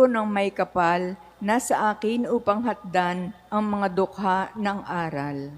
Espiritu ng may kapal na sa akin upang hatdan ang mga dukha ng aral.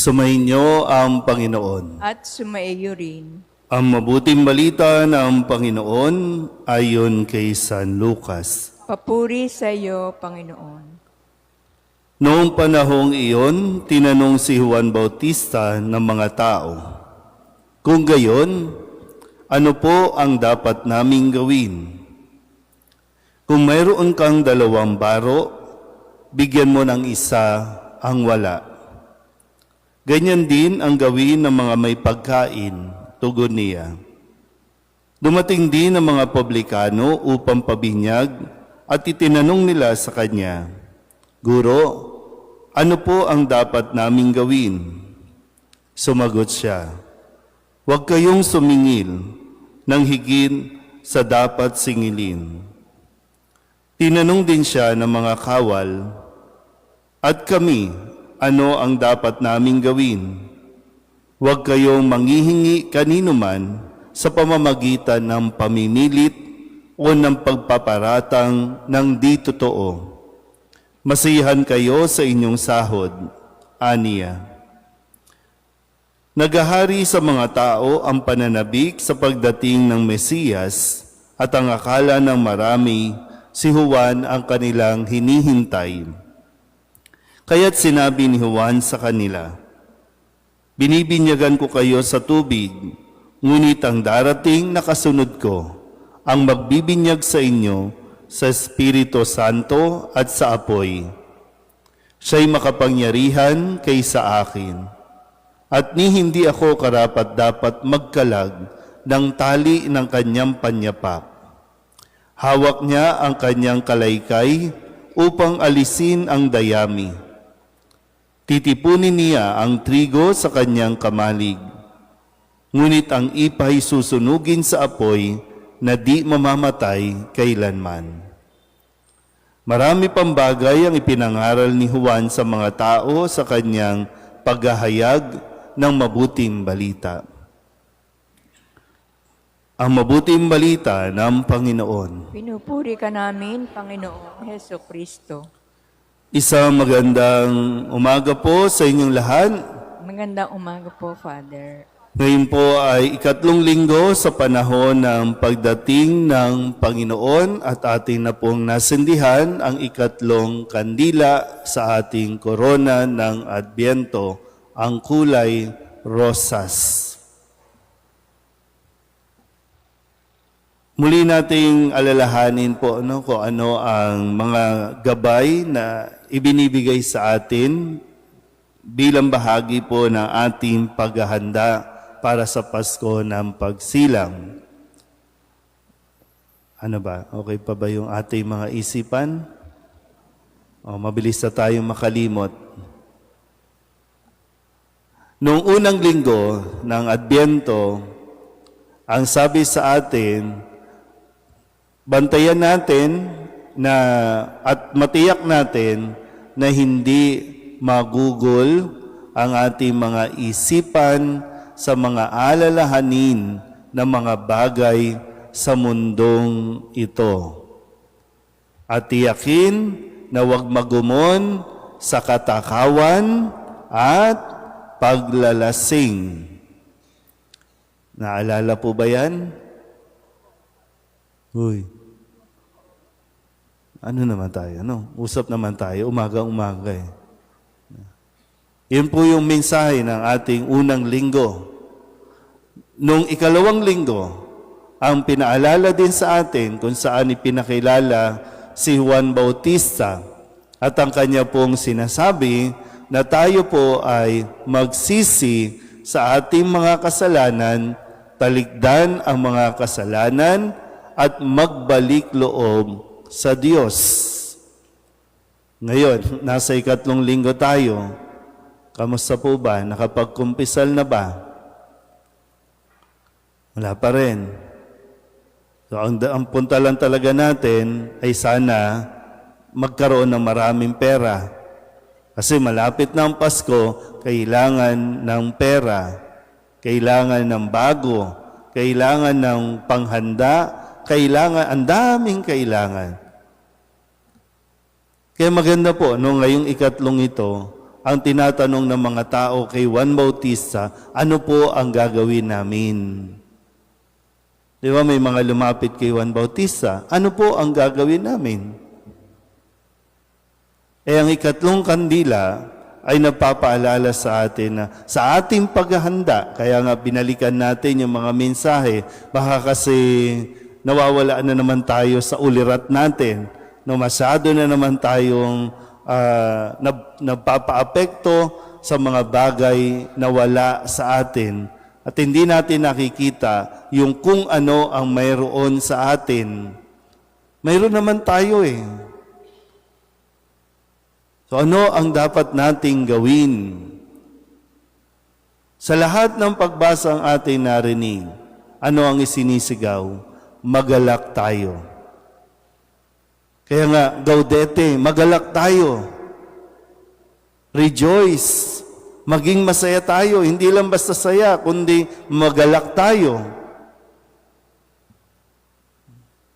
Sumainyo ang Panginoon. At sumaiyo rin. Ang mabuting balita ng Panginoon ayon kay San Lucas. Papuri sa iyo, Panginoon. Noong panahong iyon, tinanong si Juan Bautista ng mga tao, "Kung gayon, ano po ang dapat naming gawin? Kung mayroon kang 2 baro, bigyan mo ng isa ang wala. Ganyan din ang gawin ng mga may pagkain," tugon niya. Dumating din ang mga publikano upang pabinyag at itinanong nila sa kanya, "Guro, ano po ang dapat naming gawin?" Sumagot siya, "Huwag kayong sumingil ng higit sa dapat singilin." Tinanong din siya ng mga kawal, "At kami, ano ang dapat naming gawin?" "Huwag kayong manghihingi kanino man sa pamamagitan ng pamimilit o ng pagpaparatang ng di totoo. Masiyahan kayo sa inyong sahod," aniya. Nagahari sa mga tao ang pananabik sa pagdating ng Mesiyas at ang akala ng marami si Juan ang kanilang hinihintay. Kaya't sinabi ni Juan sa kanila, "Binibinyagan ko kayo sa tubig, ngunit ang darating na kasunod ko, ang magbibinyag sa inyo sa Espiritu Santo at sa apoy. Siya'y makapangyarihan kaysa akin, at ni hindi ako karapat-dapat magkalag ng tali ng kanyang panyapak. Hawak niya ang kanyang kalaykay upang alisin ang dayami. Titipunin niya ang trigo sa kanyang kamalig, ngunit ang ipay susunugin sa apoy na di mamamatay kailanman." Marami pang bagay ang ipinangaral ni Juan sa mga tao sa kanyang paghahayag ng mabuting balita. Ang mabuting balita ng Panginoon. Pinupuri ka namin, Panginoong Heso Kristo. Isang magandang umaga po sa inyong lahat. Magandang umaga po, Father. Ngayon po ay 3 linggo sa panahon ng pagdating ng Panginoon at ating na pong nasindihan ang 3 kandila sa ating korona ng Adbyento, ang kulay rosas. Muli nating alalahanin po kung ano ang mga gabay na ibinibigay sa atin bilang bahagi po ng ating paghahanda para sa Pasko ng Pagsilang. Ano ba? Okay pa ba yung ating mga isipan? Mabilis na tayong makalimot. Noong unang linggo ng Adbyento, ang sabi sa atin, bantayan natin at matiyak natin na hindi magugol ang ating mga isipan sa mga alalahanin ng mga bagay sa mundong ito. At tiyakin na huwag magumon sa katakawan at paglalasing. Naalala po ba yan? Uy. Ano naman tayo? Usap naman tayo, umaga-umaga eh. Yun po yung mensahe ng ating unang linggo. Nung 2 linggo, ang pinaalala din sa atin kung saan ipinakilala si Juan Bautista at ang kanya pong sinasabi na tayo po ay magsisi sa ating mga kasalanan, talikdan ang mga kasalanan at magbalik loob sa Diyos. Ngayon, nasa 3 linggo tayo. Kamusta po ba? Nakapagkumpisal na ba? Wala pa rin. So, ang punta lang talaga natin ay sana magkaroon ng maraming pera. Kasi malapit na ang Pasko, kailangan ng pera, kailangan ng bago, kailangan ng panghanda, kailangan, ang daming kailangan. Kaya maganda po, ngayong 3 ito, ang tinatanong ng mga tao kay Juan Bautista, ano po ang gagawin namin? Di ba may mga lumapit kay Juan Bautista, ano po ang gagawin namin? Ang 3 kandila ay nagpapaalala sa atin na sa ating paghahanda, kaya nga binalikan natin yung mga mensahe, baka kasi nawawala na naman tayo sa ulirat natin, masyado na naman tayong nagpapaapekto sa mga bagay na wala sa atin at hindi natin nakikita yung kung ano ang mayroon sa atin. Mayroon naman tayo eh. So ano ang dapat nating gawin? Sa lahat ng pagbasa ang ating narinig, ano ang isinisigaw? Magalak tayo. Kaya nga, Gaudete, magalak tayo. Rejoice. Maging masaya tayo. Hindi lang basta saya, kundi magalak tayo.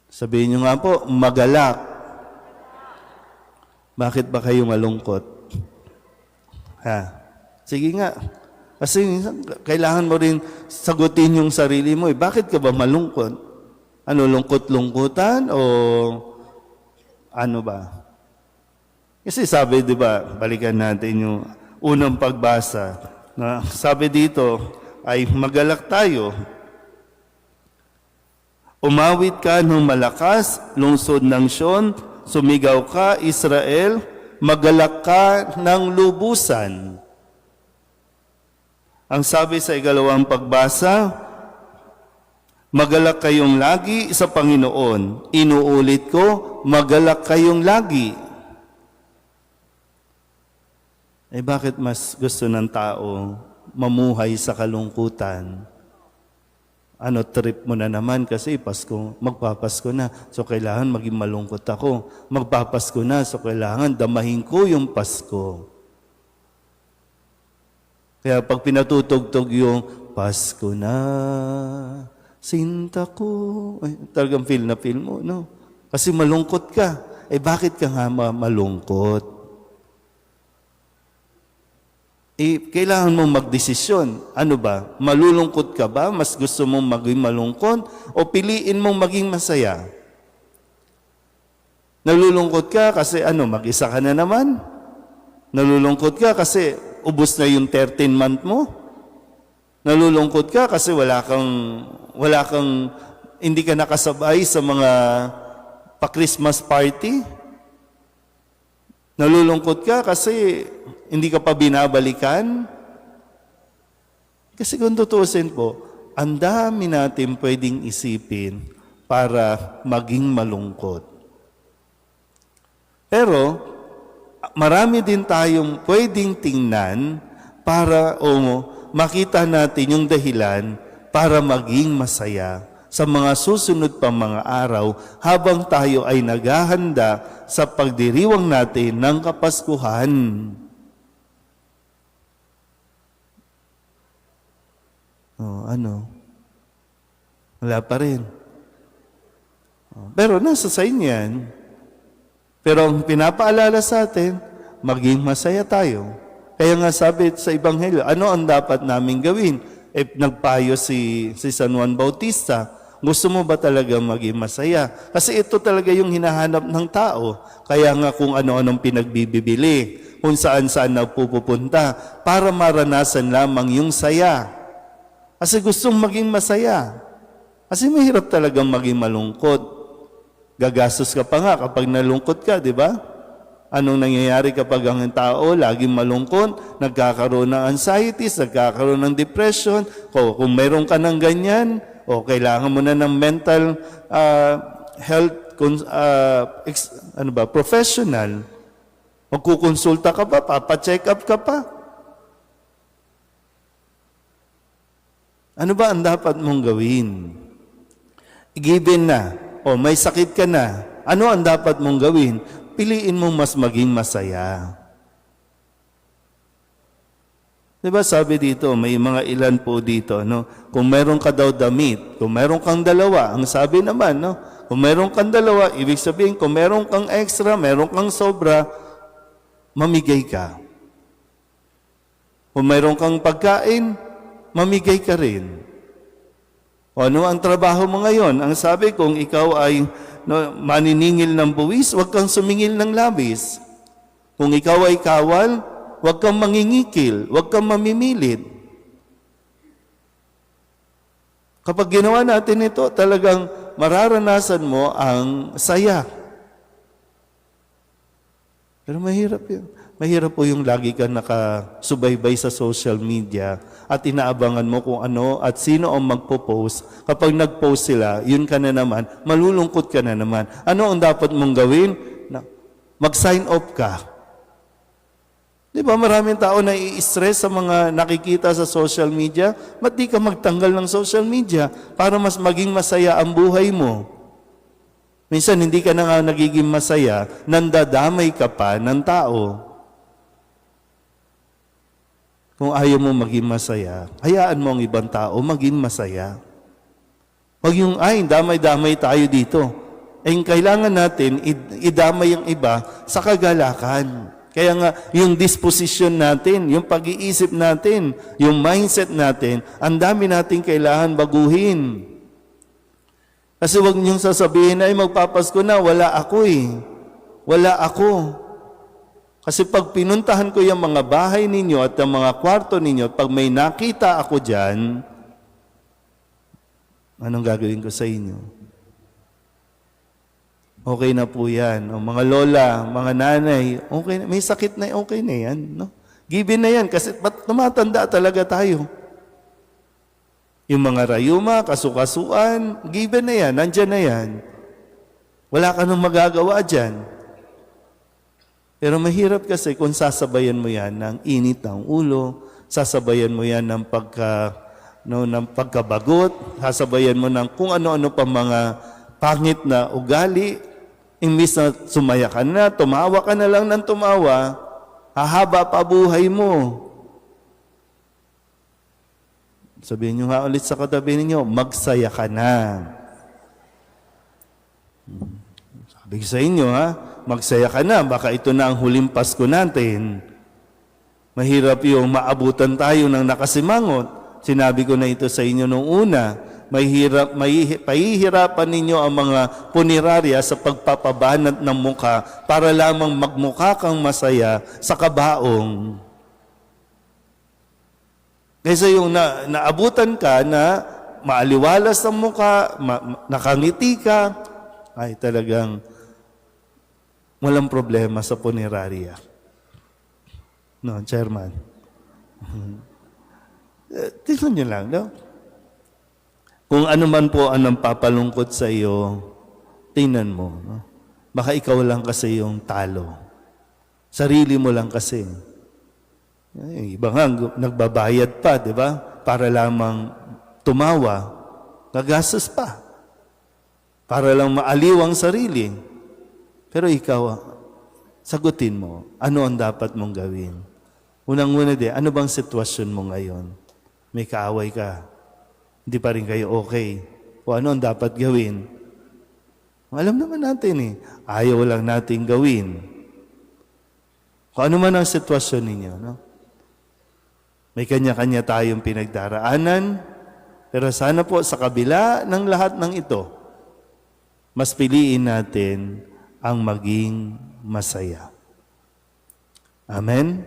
Sabihin nyo nga po, magalak. Bakit ba kayo malungkot? Sige nga. Kasi kailangan mo rin sagutin yung sarili mo. Bakit ka ba malungkot? Ano, lungkot-lungkutan o ano ba? Kasi sabi, di ba, balikan natin yung unang pagbasa. Na sabi dito ay magalak tayo. Umawit ka ng malakas, lungsod ng Sion, sumigaw ka, Israel, magalak ka ng lubusan. Ang sabi sa 2 pagbasa, magalak kayong lagi sa Panginoon. Inuulit ko, magalak kayong lagi. Bakit mas gusto ng tao mamuhay sa kalungkutan? Ano, trip mo na naman kasi Pasko, magpapasko na, so kailangan maging malungkot ako. Magpapasko na, so kailangan damahin ko yung Pasko. Kaya pag pinatutugtog yung Pasko na, sinta ko, talagang feel na feel mo, no? Kasi malungkot ka. Bakit ka nga malungkot? Kailangan mong magdesisyon. Ano ba? Malulungkot ka ba? Mas gusto mong maging malungkot? O piliin mong maging masaya? Nalulungkot ka kasi mag-isa ka na naman? Nalulungkot ka kasi ubos na yung 13th month mo? Nalulungkot ka kasi hindi ka nakasabay sa mga pa-Christmas party? Nalulungkot ka kasi hindi ka pa binabalikan? Kasi kung tutusin po, ang dami natin pwedeng isipin para maging malungkot. Pero, marami din tayong pwedeng tingnan para makita natin yung dahilan para maging masaya sa mga susunod pang mga araw habang tayo ay naghahanda sa pagdiriwang natin ng Kapaskuhan. Wala pa rin. Pero nasa sa inyo yan. Pero ang pinapaalala sa atin, maging masaya tayo. Kaya nga sabi sa Ebanghelyo, ano ang dapat namin gawin? Nagpayo si San Juan Bautista, gusto mo ba talaga maging masaya? Kasi ito talaga yung hinahanap ng tao. Kaya nga kung ano-anong pinagbibili, kung saan-saan na pupunta, para maranasan lamang yung saya. Kasi gustong maging masaya. Kasi mahirap talagang maging malungkot. Gagastos ka pa nga kapag nalungkot ka, di ba? Anong nangyayari kapag ang tao laging malungkot, nagkakaroon ng anxieties, nagkakaroon ng depression, kung mayroon ka ng ganyan, o kailangan mo na ng mental health professional. Magkukonsulta ka pa, papacheck up ka pa. Ano ba ang dapat mong gawin? Given na, o may sakit ka na, ano ang dapat mong gawin? Piliin mong mas maging masaya. Diba sabi dito, may mga ilan po dito, no? Kung meron ka daw damit, kung meron kang dalawa, ang sabi naman, no? Kung meron kang dalawa, ibig sabihin, kung meron kang extra, meron kang sobra, mamigay ka. Kung meron kang pagkain, mamigay ka rin. O ano ang trabaho mo ngayon? Ang sabi, kung ikaw ay maniningil ng buwis, huwag kang sumingil ng labis. Kung ikaw ay kawal, huwag kang mangingikil, huwag kang mamimilit. Kapag ginawa natin ito, talagang mararanasan mo ang saya. Pero mahirap yun. Mahirap po yung lagi kang nakasubaybay sa social media at inaabangan mo kung ano at sino ang magpo-post. Kapag nag-post sila, yun ka na naman, malulungkot ka na naman. Ano ang dapat mong gawin? Mag-sign off ka. Di ba maraming tao na i-stress sa mga nakikita sa social media? Ba't di ka magtanggal ng social media para mas maging masaya ang buhay mo? Minsan hindi ka na nga nagiging masaya, nandadamay ka pa ng tao. Kung ayaw mo maging masaya, hayaan mo ang ibang tao maging masaya. Huwag yung, damay-damay tayo dito. Kailangan natin idamay ang iba sa kagalakan. Kaya nga, yung disposition natin, yung pag-iisip natin, yung mindset natin, ang dami natin kailangan baguhin. Kasi huwag niyong sasabihin ay magpapasko na, wala ako eh. Wala ako. Kasi pag pinuntahan ko yung mga bahay ninyo at yung mga kwarto ninyo, pag may nakita ako dyan, anong gagawin ko sa inyo? Okay na po yan. O mga lola, mga nanay, okay na, may sakit na, okay na yan. No? Given na yan kasi tumatanda talaga tayo. Yung mga rayuma, kasukasuan, given na yan, nandyan na yan. Wala ka nang magagawa dyan. Pero mahirap kasi kung sasabayan mo yan ng init ng ulo, sasabayan mo yan ng pagkabagot, sasabayan mo ng kung ano-ano pa mga pangit na ugali, imbis na sumaya ka na, tumawa ka na lang ng tumawa, hahaba pa buhay mo. Sabihin nyo nga ulit sa katabi ninyo, magsaya ka na. Sabi ko sa inyo, magsaya ka na, baka ito na ang huling Pasko natin. Mahirap yung maabutan tayo ng nakasimangot. Sinabi ko na ito sa inyo nung una. Pahihirapan ninyo ang mga punerarya sa pagpapabanat ng mukha para lamang magmukha kang masaya sa kabaong. Kaysa yung naabutan ka na maaliwalas ang mukha, nakangiti ka, ay talagang walang problema sa punerarya. No, Chairman. Tignan nyo lang, no? Kung ano man po ang papalungkot sa iyo, tingnan mo. No? Baka ikaw lang kasi yung talo. Sarili mo lang kasi. Iba nga, nagbabayad pa, di ba? Para lamang tumawa, gagastos pa. Para lang maaliw ang sarili. Pero ikaw, sagutin mo, ano ang dapat mong gawin? Unang-una ano bang sitwasyon mo ngayon? May kaaway ka. Hindi pa rin kayo okay. O ano ang dapat gawin? Alam naman natin ayaw lang natin gawin. Kung ano man ang sitwasyon ninyo, no? May kanya-kanya tayong pinagdaraanan, pero sana po sa kabila ng lahat ng ito, mas piliin natin ang maging masaya. Amen?